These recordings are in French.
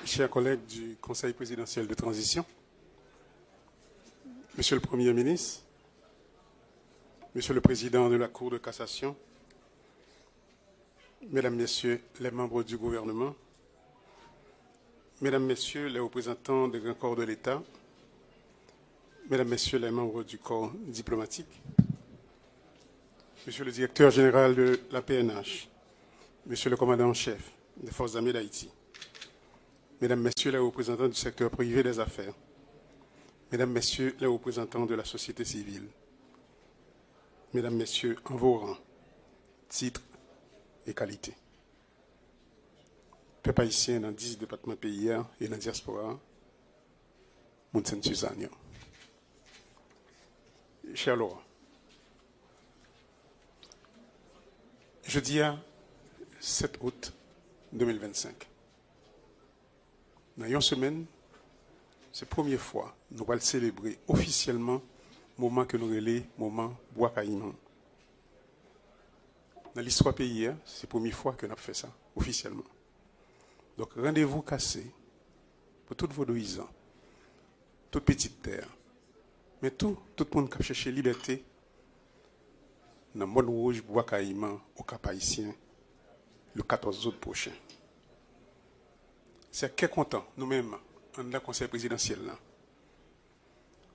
Chers collègues du Conseil présidentiel de transition, Monsieur le Premier ministre, Monsieur le Président de la Cour de cassation, Mesdames, Messieurs les membres du gouvernement, Mesdames, Messieurs les représentants des grands corps de l'État, Mesdames, Messieurs les membres du corps diplomatique, Monsieur le Directeur général de la PNH, Monsieur le Commandant en chef des Forces armées d'Haïti, Mesdames, Messieurs les représentants du secteur privé des affaires, Mesdames, Messieurs les représentants de la société civile, Mesdames, Messieurs, en vos rangs, titres et qualités. Peuple haïtien dans 10 départements pays et dans la diaspora, Mounsen Suzanne. Cher Laurent, jeudi 7 août 2025, dans une semaine, c'est la première fois que nous allons célébrer officiellement le moment que nous relais, le moment Bois Caïman. Dans l'histoire pays, c'est la première fois que nous avons fait ça officiellement. Donc rendez-vous cassé pour tous vos paysans, toute petite terre, mais tout le monde qui a cherché la liberté dans le monde rouge Bois Caïman au Cap Haïtien le 14 août prochain. C'est très content, nous-mêmes, dans le conseil présidentiel, là,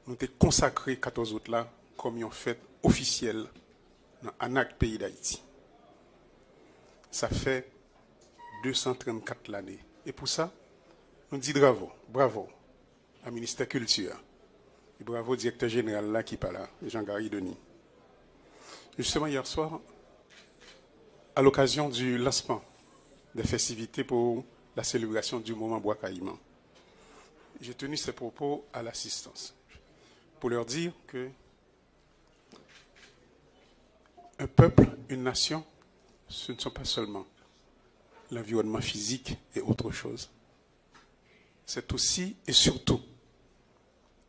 nous avons consacré 14 août là comme une fête officielle dans l'ANAC pays d'Haïti. Ça fait 234 l'année. Et pour ça, nous disons bravo au ministère de la Culture. Et bravo au directeur général là qui parle là, Jean-Gary Denis. Justement, hier soir, à l'occasion du lancement des festivités pour la célébration du moment Bois Caïman, j'ai tenu ces propos à l'assistance pour leur dire que un peuple, une nation, ce ne sont pas seulement l'environnement physique et autre chose. C'est aussi et surtout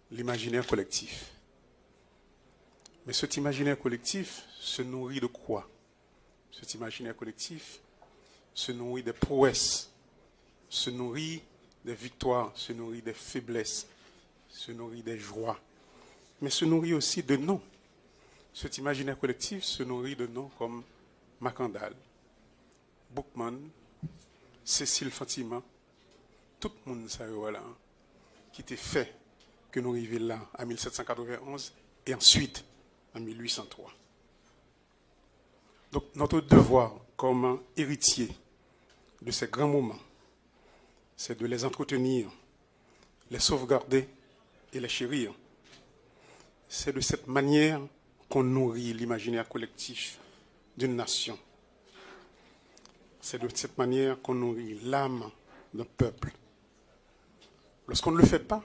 l'imaginaire collectif. Mais cet imaginaire collectif se nourrit de quoi? Cet imaginaire collectif se nourrit des prouesses, se nourrit des victoires, se nourrit des faiblesses, se nourrit des joies, mais se nourrit aussi de noms. Cet imaginaire collectif se nourrit de noms comme Macandal, Boukman, Cécile Fatima, tout le monde ça voilà, qui était fait que nous arrivions là en 1791 et ensuite en 1803. Donc notre devoir comme héritier de ces grands moments, c'est de les entretenir, les sauvegarder et les chérir. C'est de cette manière qu'on nourrit l'imaginaire collectif d'une nation. C'est de cette manière qu'on nourrit l'âme d'un peuple. Lorsqu'on ne le fait pas,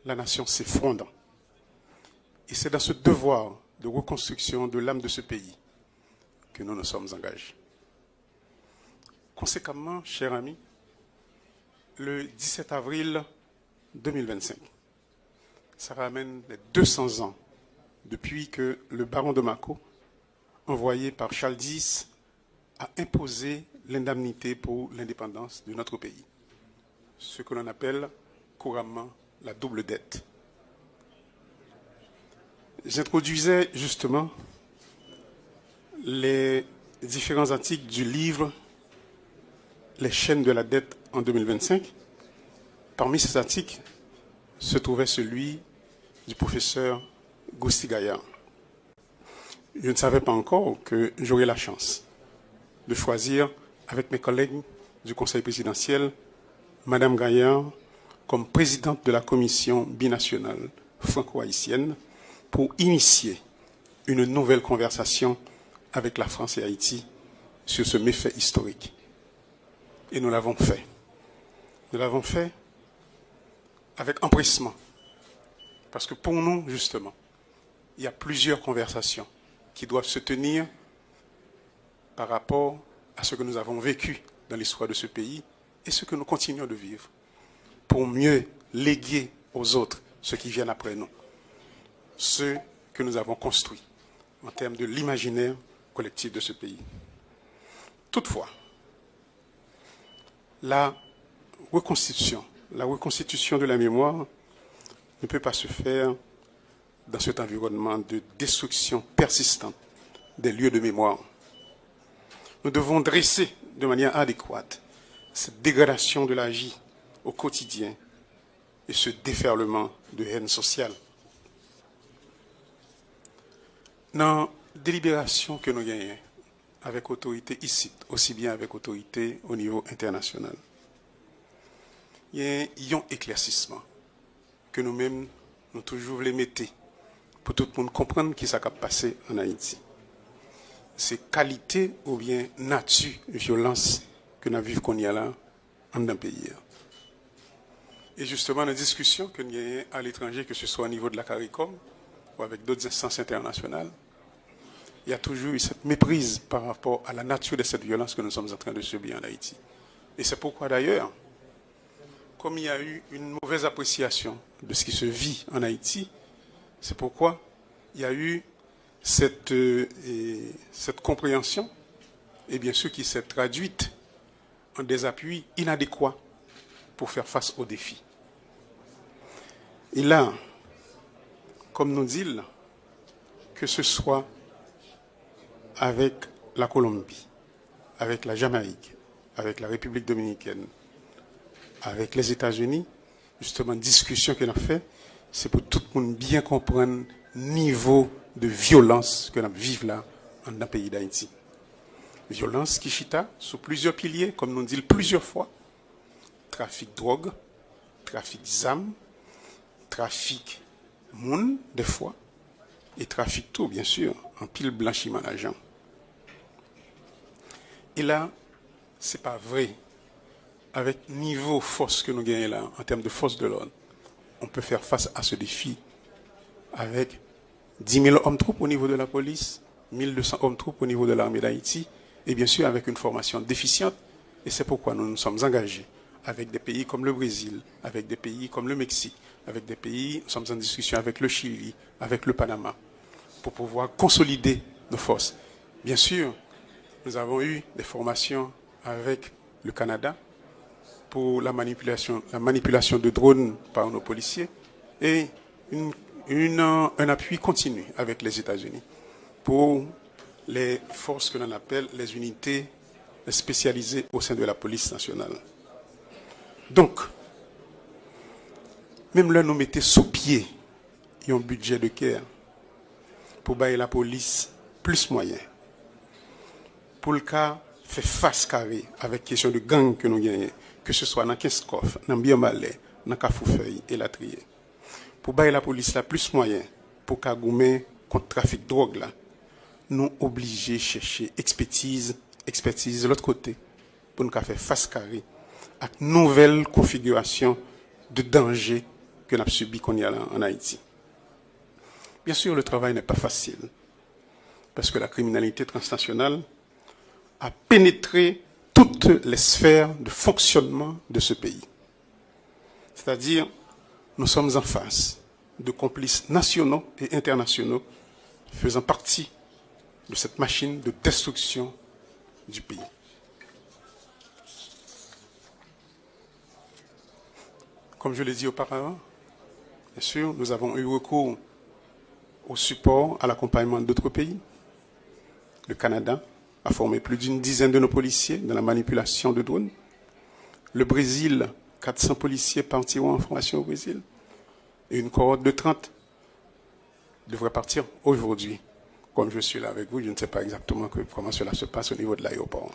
la nation s'effondre. Et c'est dans ce devoir de reconstruction de l'âme de ce pays que nous nous sommes engagés. Conséquemment, chers amis, le 17 avril 2025, ça ramène les 200 ans depuis que le baron de Mako, envoyé par Charles X, a imposé l'indemnité pour l'indépendance de notre pays. Ce que l'on appelle couramment la double dette. J'introduisais justement les différents articles du livre Les chaînes de la dette en 2025. Parmi ces articles se trouvait celui du professeur Gousti Gaillard. Je ne savais pas encore que j'aurais la chance de choisir avec mes collègues du Conseil présidentiel Madame Gaillard comme présidente de la commission binationale franco-haïtienne pour initier une nouvelle conversation avec la France et Haïti sur ce méfait historique. Et nous l'avons fait. Nous l'avons fait avec empressement. Parce que pour nous, justement, il y a plusieurs conversations qui doivent se tenir par rapport à ce que nous avons vécu dans l'histoire de ce pays et ce que nous continuons de vivre pour mieux léguer aux autres ceux qui viennent après nous, ceux que nous avons construits en termes de l'imaginaire collectif de ce pays. Toutefois, la reconstitution, la reconstitution de la mémoire ne peut pas se faire dans cet environnement de destruction persistante des lieux de mémoire. Nous devons dresser de manière adéquate cette dégradation de la vie au quotidien et ce déferlement de haine sociale. Dans la délibération que nous gagnons avec autorité ici, aussi bien avec autorité au niveau international, il y a un éclaircissement que nous-mêmes, nous toujours les mettons pour tout le monde comprendre qui s'est passé en Haïti. C'est qualité ou bien nature, violence que nous vivons qu'on y a là, en un pays. Et justement, la discussion que nous avons à l'étranger, que ce soit au niveau de la CARICOM ou avec d'autres instances internationales, il y a toujours eu cette méprise par rapport à la nature de cette violence que nous sommes en train de subir en Haïti. Et c'est pourquoi d'ailleurs, comme il y a eu une mauvaise appréciation de ce qui se vit en Haïti, c'est pourquoi il y a eu cette compréhension, et bien sûr qui s'est traduite en des appuis inadéquats pour faire face aux défis. Et là, comme nous dit, que ce soit avec la Colombie, avec la Jamaïque, avec la République dominicaine, avec les États-Unis, justement, discussion qu'on a fait, c'est pour tout le monde bien comprendre le niveau de violence que nous vivons là, dans le pays d'Haïti. Violence qui chita sous plusieurs piliers, comme nous dit plusieurs fois. Trafic de drogue, trafic d'armes, trafic moun, des fois, et trafic tout, bien sûr, en pile blanchiment d'argent. Et là, c'est pas vrai. Avec niveau force que nous gagnons là, en termes de force de l'ordre, on peut faire face à ce défi avec 10 000 hommes-troupes au niveau de la police, 1 200 hommes-troupes au niveau de l'armée d'Haïti, et bien sûr avec une formation déficiente. Et c'est pourquoi nous nous sommes engagés avec des pays comme le Brésil, avec des pays comme le Mexique, avec des pays, nous sommes en discussion avec le Chili, avec le Panama, pour pouvoir consolider nos forces. Bien sûr, nous avons eu des formations avec le Canada pour la manipulation de drones par nos policiers et un appui continu avec les États-Unis pour les forces que l'on appelle les unités spécialisées au sein de la police nationale. Donc, même là, nous mettons sous pied un budget de guerre pour bailler la police plus moyens. Pour le cas, faire face carré avec question de gang que nous gagnons, que ce soit dans Kinskoff, dans Biamalé, dans Kafoufeuille et la Trier. Pour bailler la police là plus moyens, pour Kagoumen contre trafic de drogue là, nous obligés de chercher expertise de l'autre côté, pour nous faire face carré à une nouvelle configuration de danger que nous avons subi qu'on y a là en Haïti. Bien sûr, le travail n'est pas facile, parce que la criminalité transnationale a pénétré toutes les sphères de fonctionnement de ce pays. C'est-à-dire, nous sommes en face de complices nationaux et internationaux faisant partie de cette machine de destruction du pays. Comme je l'ai dit auparavant, bien sûr, nous avons eu recours au support, à l'accompagnement d'autres pays. Le Canada a formé plus d'une dizaine de nos policiers dans la manipulation de drones. Le Brésil, 400 policiers partiront en formation au Brésil. Et une cohorte de 30 devrait partir aujourd'hui. Comme je suis là avec vous, je ne sais pas exactement comment cela se passe au niveau de l'aéroport.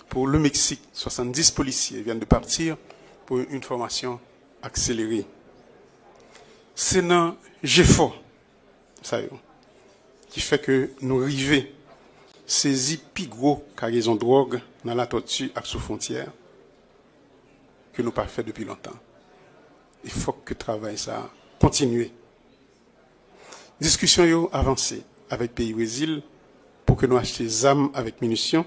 Pour le Mexique, 70 policiers viennent de partir pour une formation accélérée. C'est dans GFO, ça y est, qui fait que nous arrivons saisir plus gros cargaison de drogue dans la tortue et sous frontière que nous pas fait depuis longtemps. Il faut que le travail ça continue. Discussion yo avancée avec pays Brésil pour que nous achetions des armes avec munitions.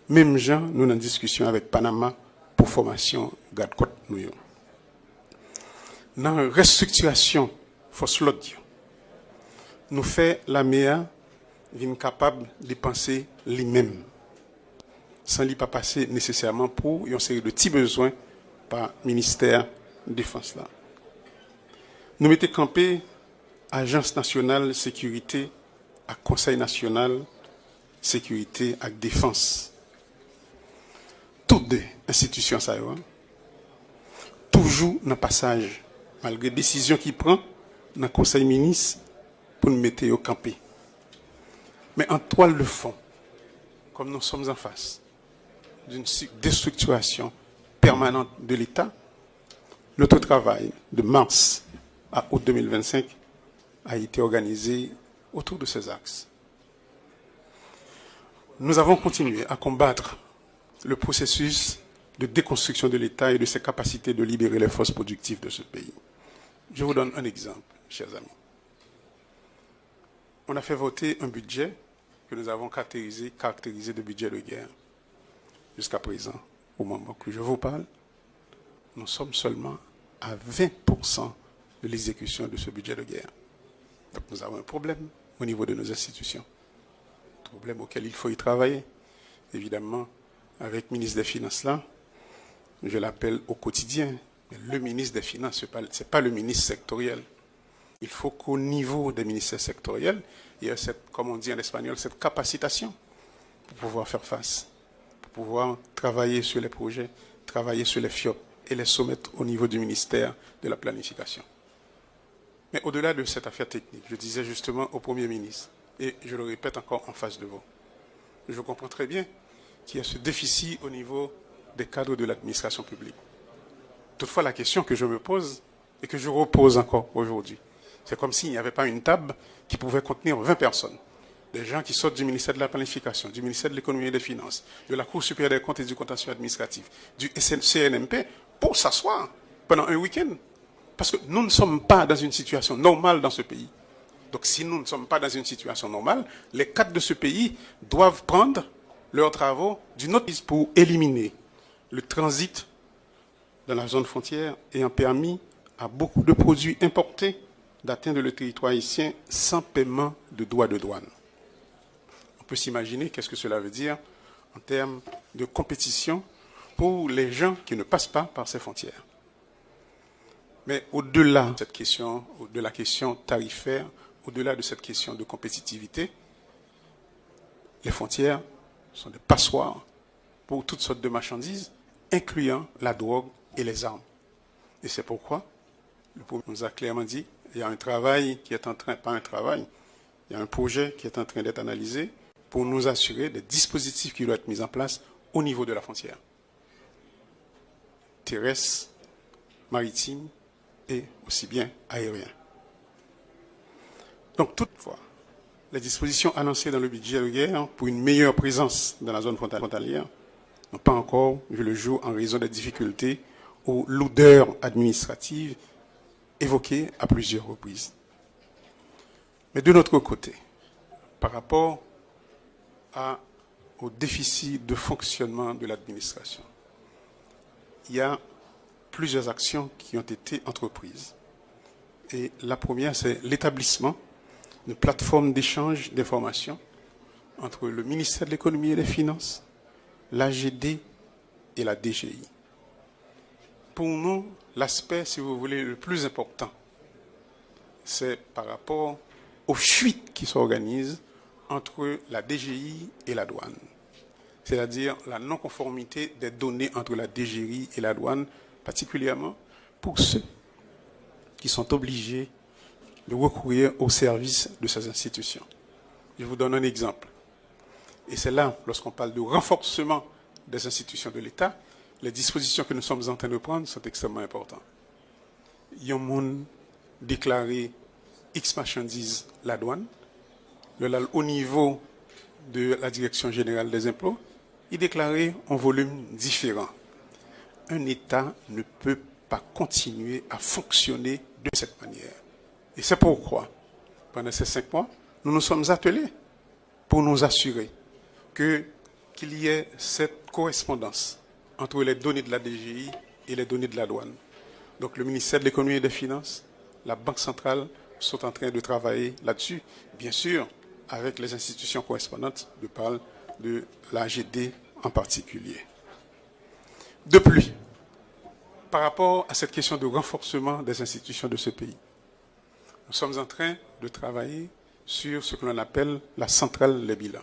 Même gens, nous en discussion avec Panama pour formation garde-côte nous. Dans la restructuration force l'autre, nous fait la meilleure vient capable de penser lui-même, sans lui pas passer nécessairement pour une série de petits besoins par ministère de Défense là. Nous mettons campé Agence nationale sécurité à Conseil national sécurité et défense. Toutes les institutions ça toujours dans le passage, malgré les décisions qu'il prend dans le Conseil ministre pour nous mettre au campé. Mais en toile de fond, comme nous sommes en face d'une déstructuration permanente de l'État, notre travail de mars à août 2025 a été organisé autour de ces axes. Nous avons continué à combattre le processus de déconstruction de l'État et de ses capacités de libérer les forces productives de ce pays. Je vous donne un exemple, chers amis. On a fait voter un budget que nous avons caractérisé de budget de guerre. Jusqu'à présent, au moment que je vous parle, nous sommes seulement à 20% de l'exécution de ce budget de guerre. Donc nous avons un problème au niveau de nos institutions. Un problème auquel il faut y travailler. Évidemment, avec le ministre des Finances là, je l'appelle au quotidien. Le ministre des Finances, ce n'est pas le ministre sectoriel. Il faut qu'au niveau des ministères sectoriels, il y ait cette, comme on dit en espagnol, cette capacitation pour pouvoir faire face, pour pouvoir travailler sur les projets, travailler sur les FIOP et les soumettre au niveau du ministère de la planification. Mais au-delà de cette affaire technique, je disais justement au Premier ministre, et je le répète encore en face de vous, je comprends très bien qu'il y a ce déficit au niveau des cadres de l'administration publique. Toutefois, la question que je me pose et que je repose encore aujourd'hui, c'est comme s'il n'y avait pas une table qui pouvait contenir 20 personnes. Des gens qui sortent du ministère de la Planification, du ministère de l'Économie et des Finances, de la Cour supérieure des comptes et du contentieux administratif, du CNMP, pour s'asseoir pendant un week-end. Parce que nous ne sommes pas dans une situation normale dans ce pays. Donc si nous ne sommes pas dans une situation normale, les cadres de ce pays doivent prendre leurs travaux d'une autre piste pour éliminer le transit dans la zone frontière ayant permis à beaucoup de produits importés d'atteindre le territoire haïtien sans paiement de droits de douane. On peut s'imaginer qu'est-ce que cela veut dire en termes de compétition pour les gens qui ne passent pas par ces frontières. Mais au-delà de cette question, de la question tarifaire, au-delà de cette question de compétitivité, les frontières sont des passoires pour toutes sortes de marchandises, incluant la drogue et les armes. Et c'est pourquoi le Premier nous a clairement dit il y a un travail qui est en train, pas un travail, il y a un projet qui est en train d'être analysé pour nous assurer des dispositifs qui doivent être mis en place au niveau de la frontière. Terrestre, maritime et aussi bien aérien. Donc toutefois, les dispositions annoncées dans le budget de guerre pour une meilleure présence dans la zone frontalière n'ont pas encore vu le jour en raison des difficultés ou lourdeurs administratives évoquées à plusieurs reprises. Mais de notre côté, par rapport au déficit de fonctionnement de l'administration, il y a plusieurs actions qui ont été entreprises. Et la première, c'est l'établissement d'une plateforme d'échange d'informations entre le ministère de l'Économie et des Finances, l'AGD et la DGI. Pour nous, l'aspect, si vous voulez, le plus important, c'est par rapport aux fuites qui s'organisent entre la DGI et la douane. C'est-à-dire la non-conformité des données entre la DGI et la douane, particulièrement pour ceux qui sont obligés de recourir au service de ces institutions. Je vous donne un exemple. Et c'est là, lorsqu'on parle de renforcement des institutions de l'État, les dispositions que nous sommes en train de prendre sont extrêmement importantes. Il y a un monde déclaré X marchandises la douane, au niveau de la Direction générale des impôts, il déclarait un volume différent. Un État ne peut pas continuer à fonctionner de cette manière. Et c'est pourquoi, pendant ces 5 mois, nous nous sommes attelés pour nous assurer qu'il y ait cette correspondance entre les données de la DGI et les données de la douane. Donc le ministère de l'Économie et des Finances, la Banque centrale sont en train de travailler là-dessus, bien sûr, avec les institutions correspondantes, je parle de l'AGD en particulier. De plus, par rapport à cette question de renforcement des institutions de ce pays. Nous sommes en train de travailler sur ce que l'on appelle la centrale des bilans.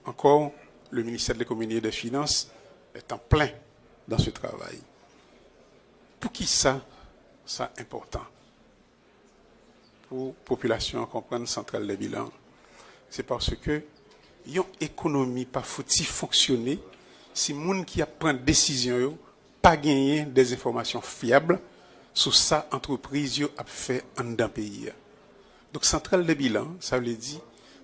Encore, le ministère de l'Économie et des Finances est en plein dans ce travail. Pour qui ça important? Pour la population comprendre centrale des bilans, c'est parce que une économie pas fouti fonctionner si les gens qui prennent décision pas gagner des informations fiables sur ça entreprise a fait en d'un pays. Donc centrale des bilans, ça veut dire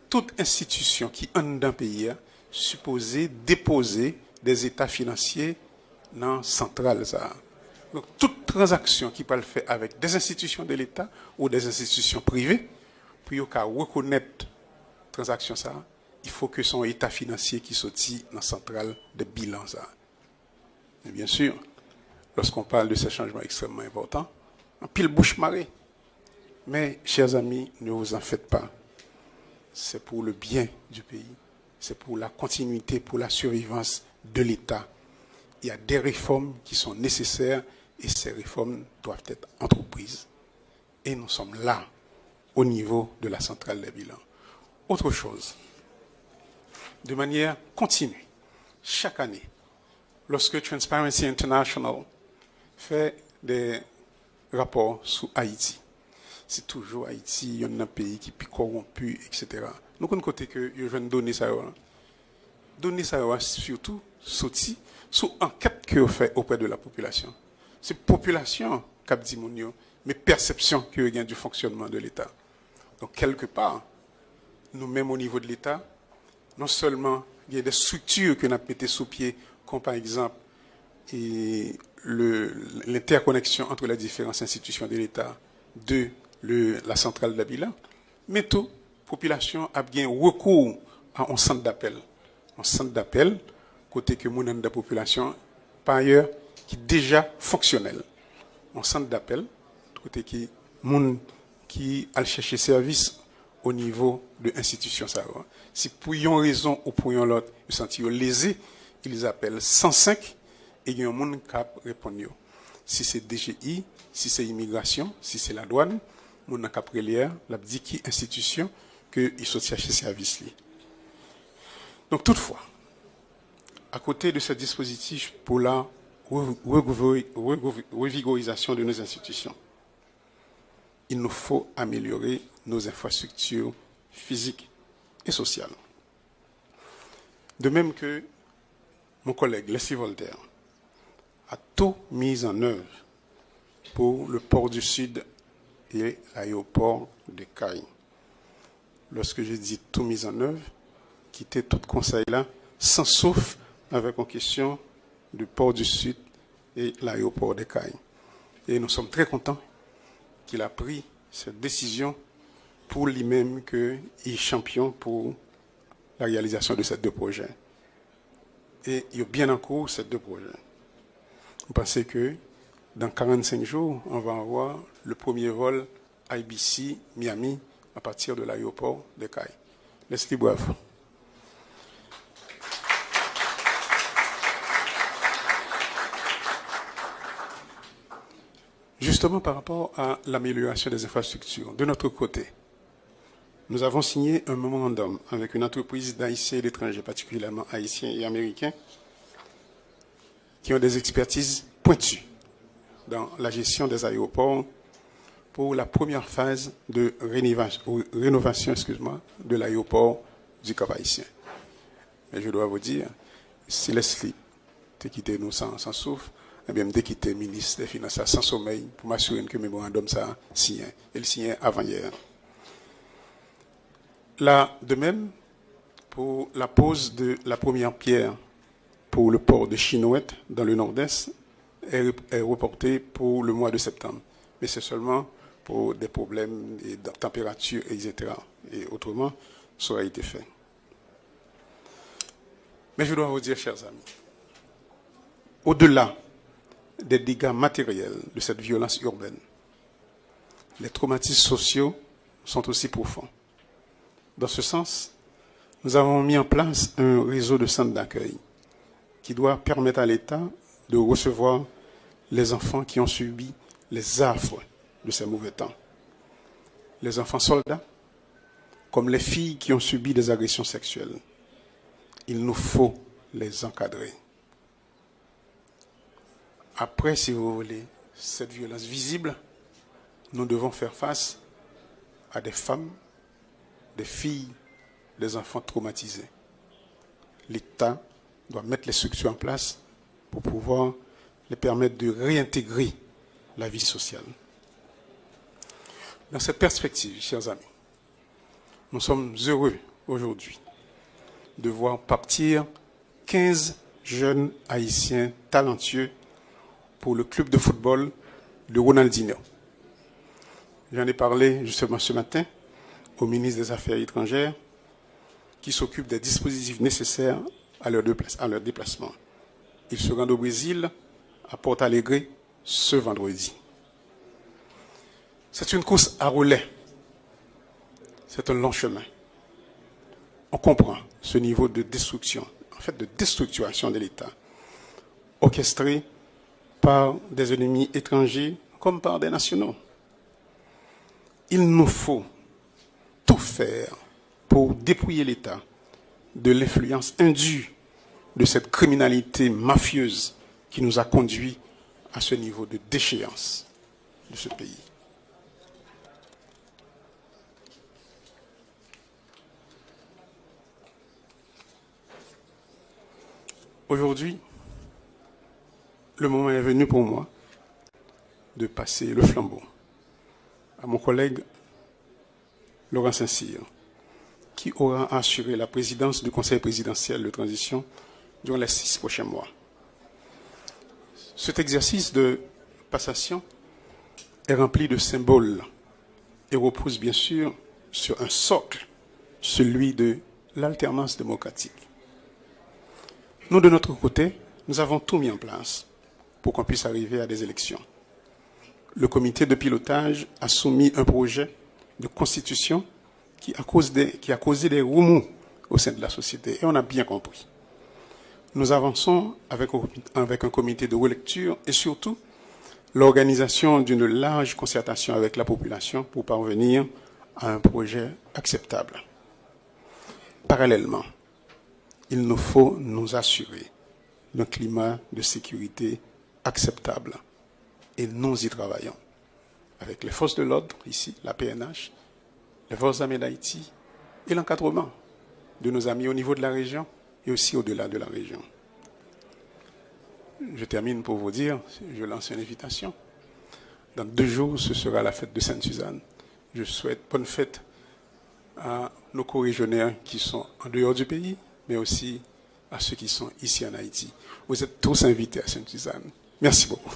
toute institution qui en d'un pays supposée déposer des états financiers dans centrale ça. Donc toute transaction qui peut le faire avec des institutions de l'État ou des institutions privées, pour reconnaître transaction ça, il faut que son état financier qui sortit dans la centrale de bilan ça. Et bien sûr, lorsqu'on parle de ces changements extrêmement importants, en pile bouche marée. Mais, chers amis, ne vous en faites pas. C'est pour le bien du pays. C'est pour la continuité, pour la survivance de l'État. Il y a des réformes qui sont nécessaires et ces réformes doivent être entreprises. Et nous sommes là, au niveau de la centrale des bilans. Autre chose, de manière continue, chaque année, lorsque Transparency International fait des rapports sur Haïti, c'est toujours Haïti, il y a un pays qui est corrompu, etc. Nous avons côté que je viens de donner ça. Donner ça surtout sorti sous enquête que vous faites auprès de la population. C'est la population qui a dit mais perception que y a du fonctionnement de l'État. Donc quelque part, nous-mêmes au niveau de l'État, non seulement il y a des structures que nous avons mettées sous pied, comme par exemple l'interconnexion entre les différentes institutions de l'État de la centrale de bilan, mais tout, la population a bien recours à un centre d'appel. Un centre d'appel, côté que mon de la population, par ailleurs, qui est déjà fonctionnel. Un centre d'appel, côté qui moun qui a chercher service au niveau de l'institution. Si pour une raison ou pour une autre, ils sont lésés, ils appellent 105 et il y a un monde qui répond. Si c'est DGI, si c'est immigration, si c'est la douane, mon n'a qu'à prélier, la dit qui institution que ils sont chercher service li. Donc toutefois, à côté de ce dispositif pour la revigorisation de nos institutions, il nous faut améliorer nos infrastructures physiques et sociales. De même que mon collègue Leslie Voltaire a tout mis en œuvre pour le port du Sud et l'aéroport de Caille. Lorsque je dis tout mis en œuvre, quitter tout conseil là, sans sauf avec une question du port du Sud et l'aéroport de Caille. Et nous sommes très contents qu'il a pris cette décision pour lui-même qu'il est champion pour la réalisation de ces deux projets. Et il y a bien en cours ces deux projets. Vous pensez que dans 45 jours, on va avoir le premier vol IBC Miami à partir de l'aéroport de Caille. Leslie, bravo. Justement par rapport à l'amélioration des infrastructures, de notre côté, nous avons signé un mémorandum avec une entreprise d'Haïtiens et d'étrangers, particulièrement haïtiens et américains, qui ont des expertises pointues dans la gestion des aéroports pour la première phase de rénovation de l'aéroport du Cap Haïtien. Mais je dois vous dire, si Leslie t'a quitté nous sans souffle, eh bien, je quitté le ministre des Finances sans sommeil pour m'assurer que le mémorandum ça signé. Et le signé avant-hier. Là, de même, pour la pose de la première pierre pour le port de Chinouette dans le nord-est est reportée pour le mois de septembre. Mais c'est seulement pour des problèmes de température, etc. Et autrement, ça a été fait. Mais je dois vous dire, chers amis, au-delà des dégâts matériels de cette violence urbaine, les traumatismes sociaux sont aussi profonds. Dans ce sens, nous avons mis en place un réseau de centres d'accueil qui doit permettre à l'État de recevoir les enfants qui ont subi les affres de ces mauvais temps. Les enfants soldats, comme les filles qui ont subi des agressions sexuelles. Il nous faut les encadrer. Après, si vous voulez, cette violence visible, nous devons faire face à des femmes, des filles, des enfants traumatisés. L'État doit mettre les structures en place pour pouvoir les permettre de réintégrer la vie sociale. Dans cette perspective, chers amis, nous sommes heureux aujourd'hui de voir partir 15 jeunes haïtiens talentueux pour le club de football de Ronaldinho. J'en ai parlé justement ce matin au ministre des Affaires étrangères qui s'occupe des dispositifs nécessaires à leur déplacement. Ils se rendent au Brésil, à Porto Alegre, ce vendredi. C'est une course à relais. C'est un long chemin. On comprend ce niveau de destruction, en fait de déstructuration de l'État, orchestré par des ennemis étrangers comme par des nationaux. Il nous faut tout faire pour dépouiller l'État de l'influence indue de cette criminalité mafieuse qui nous a conduits à ce niveau de déchéance de ce pays. Aujourd'hui, le moment est venu pour moi de passer le flambeau à mon collègue Laurent Saint-Cyr, qui aura assuré la présidence du Conseil présidentiel de transition durant les 6 prochains mois. Cet exercice de passation est rempli de symboles et repose bien sûr sur un socle, celui de l'alternance démocratique. Nous, de notre côté, nous avons tout mis en place pour qu'on puisse arriver à des élections. Le comité de pilotage a soumis un projet de constitution qui a causé des remous au sein de la société, et on a bien compris. Nous avançons avec un comité de relecture et surtout l'organisation d'une large concertation avec la population pour parvenir à un projet acceptable. Parallèlement, il nous faut nous assurer d'un climat de sécurité acceptable. Et nous y travaillons avec les forces de l'ordre, ici, la PNH, les forces armées d'Haïti et l'encadrement de nos amis au niveau de la région et aussi au-delà de la région. Je termine pour vous dire, je lance une invitation. Dans 2 jours, ce sera la fête de Sainte-Suzanne. Je souhaite bonne fête à nos corégionnaires qui sont en dehors du pays, mais aussi à ceux qui sont ici en Haïti. Vous êtes tous invités à Sainte-Suzanne. Merci beaucoup.